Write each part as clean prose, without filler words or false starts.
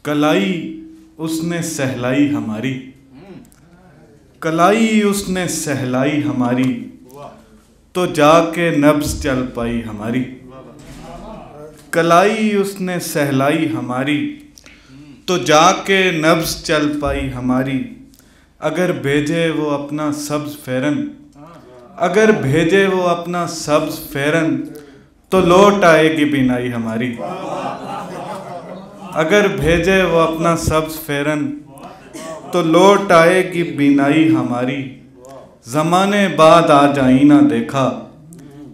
कलाई उसने सहलाई हमारी, कलाई उसने सहलाई हमारी, तो जाके नब्ज़ चल पाई हमारी। कलाई उसने सहलाई हमारी, तो जाके नब्ज़ चल पाई हमारी। अगर भेजे वो अपना सब्ज़ फेरन, अगर भेजे वो अपना सब्ज़ फेरन, तो लौट आएगी बीनाई हमारी। अगर भेजे वो अपना सब्ज़ फेरन, तो लौट आएगी बीनाई हमारी। ज़माने बाद आज आईना देखा,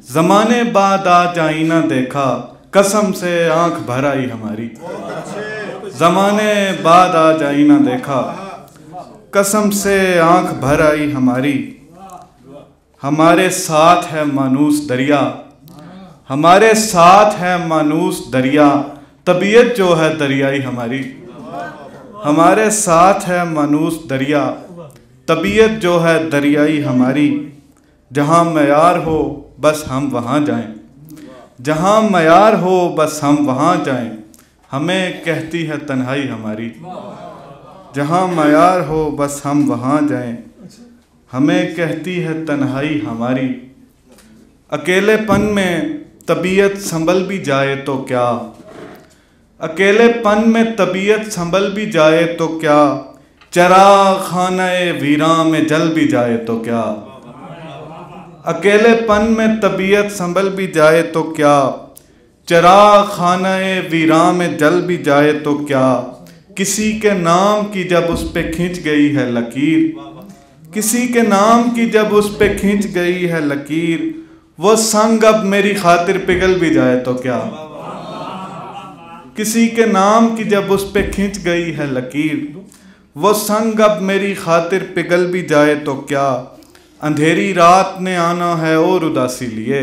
ज़माने बाद आज आईना देखा, कसम से आँख भर आई हमारी। ज़माने बाद आज आईना देखा, कसम से आँख भर आई हमारी। हमारे साथ है मानूस दरिया, हमारे साथ है मानूस दरिया, तबीयत जो है दरियाई हमारी। हमारे साथ है मानूस दरिया, तबीयत जो है दरियाई हमारी। जहाँ मयार हो बस हम वहाँ जाएं, जहाँ मयार हो बस हम वहाँ जाएं, हमें कहती है तन्हाई हमारी। जहाँ मयार हो बस हम वहाँ जाएं, हमें कहती है तन्हाई हमारी। अकेलेपन में तबीयत संभल भी जाए तो क्या, अकेलेपन में तबीयत संभल भी जाए तो क्या, चराग़ खाने वीरां में जल भी जाए तो क्या। अकेलेपन में तबीयत संभल भी जाए तो क्या, चराग़ खाने वीरां में जल भी जाए तो क्या। किसी के नाम की जब उस पे खींच गई है लकीर, किसी के नाम की जब उस पे खींच गई है लकीर, वो संग अब मेरी खातिर पिघल भी जाए तो क्या। किसी के नाम की जब उस पे खींच गई है लकीर, वो संग अब मेरी खातिर पिघल भी जाए तो क्या। अंधेरी रात ने आना है और उदासी लिए,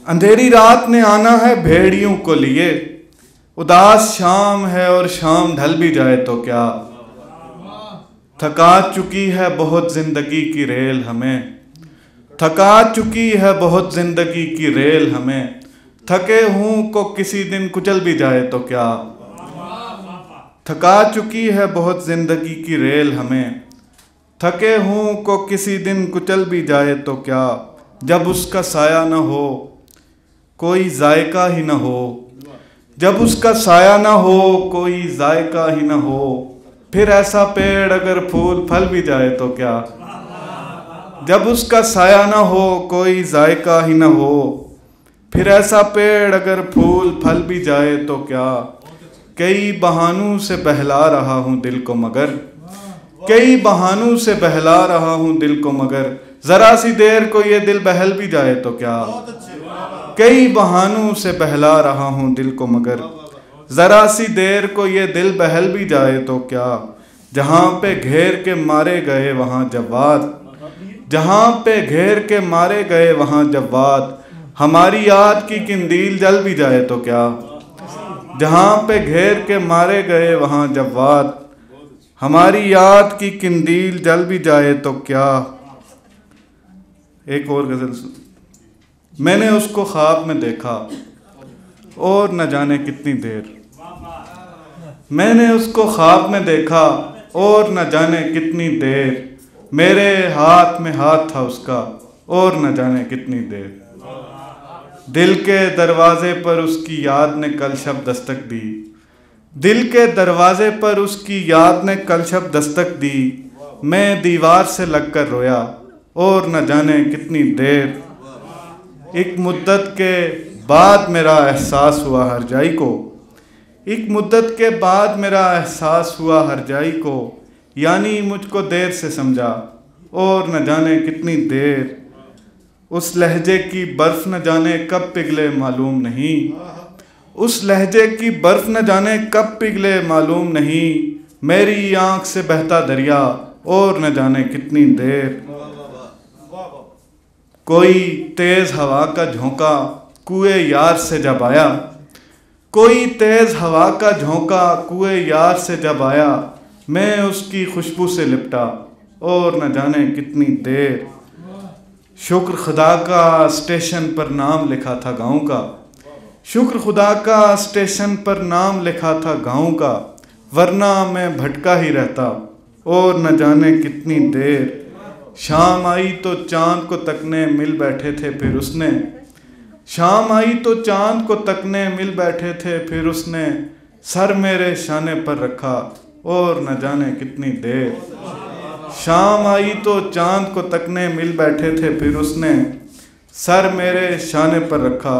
अंधेरी रात ने आना है भेड़ियों को लिए, उदास शाम है और शाम ढल भी जाए तो क्या। थका चुकी है बहुत जिंदगी की रेल हमें, थका चुकी है बहुत जिंदगी की रेल हमें, थके हूँ को किसी दिन कुचल भी जाए तो क्या। थका चुकी है बहुत जिंदगी की रेल हमें, थके हूँ को किसी दिन कुचल भी जाए तो क्या। जब उसका साया न हो कोई जायका ही न हो, जब उसका साया न हो कोई जायका ही न हो, फिर ऐसा पेड़ अगर फूल फल भी जाए तो क्या। जब उसका साया न हो कोई जायका ही न हो, फिर ऐसा पेड़ अगर फूल फल भी जाए तो क्या। कई बहानों से बहला रहा हूँ दिल को मगर, कई बहानों से बहला रहा हूँ दिल को मगर, ज़रा सी देर को ये दिल बहल भी जाए तो क्या। कई बहानों से बहला रहा हूँ दिल को मगर, ज़रा सी देर को ये दिल बहल भी जाए तो क्या। जहाँ पे घेर के मारे गए वहाँ जवाद, जहाँ पे घेर के मारे गए वहाँ जवाद, हमारी याद की किंदील जल भी जाए तो क्या। जहाँ पे घेर के मारे गए वहाँ जवाद, हमारी याद की किंदील जल भी जाए तो क्या। एक और गज़ल। मैंने उसको ख्वाब में देखा और न जाने कितनी देर, मैंने उसको ख्वाब में देखा और न जाने कितनी देर, मेरे हाथ में हाथ था उसका और न जाने कितनी देर। दिल के दरवाजे पर उसकी याद ने कल शब दस्तक दी, दिल के दरवाजे पर उसकी याद ने कल शब दस्तक दी, मैं दीवार से लगकर रोया और न जाने कितनी देर। एक मुद्दत के बाद मेरा एहसास हुआ हर जाई को, एक मुद्दत के बाद मेरा एहसास हुआ हर जाई को, यानी मुझको देर से समझा और न जाने कितनी देर। उस लहजे की बर्फ़ न जाने कब पिघले मालूम नहीं, उस लहजे की बर्फ़ न जाने कब पिघले मालूम नहीं, मेरी आँख से बहता दरिया और न जाने कितनी देर। कोई तेज़ हवा का झोंका कुएं यार से जब आया, कोई तेज़ हवा का झोंका कुएं यार से जब आया, मैं उसकी खुशबू से लिपटा और न जाने कितनी देर। शुक्र खुदा का स्टेशन पर नाम लिखा था गाँव का, शुक्र खुदा का स्टेशन पर नाम लिखा था गाँव का, वरना मैं भटका ही रहता और न जाने कितनी देर। शाम आई तो चांद को तकने मिल बैठे थे फिर उसने, शाम आई तो चांद को तकने मिल बैठे थे फिर उसने, सर मेरे शाने पर रखा और न जाने कितनी देर। शाम आई तो चांद को तकने मिल बैठे थे फिर उसने, सर मेरे शाने पर रखा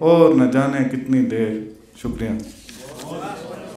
और न जाने कितनी देर। शुक्रिया।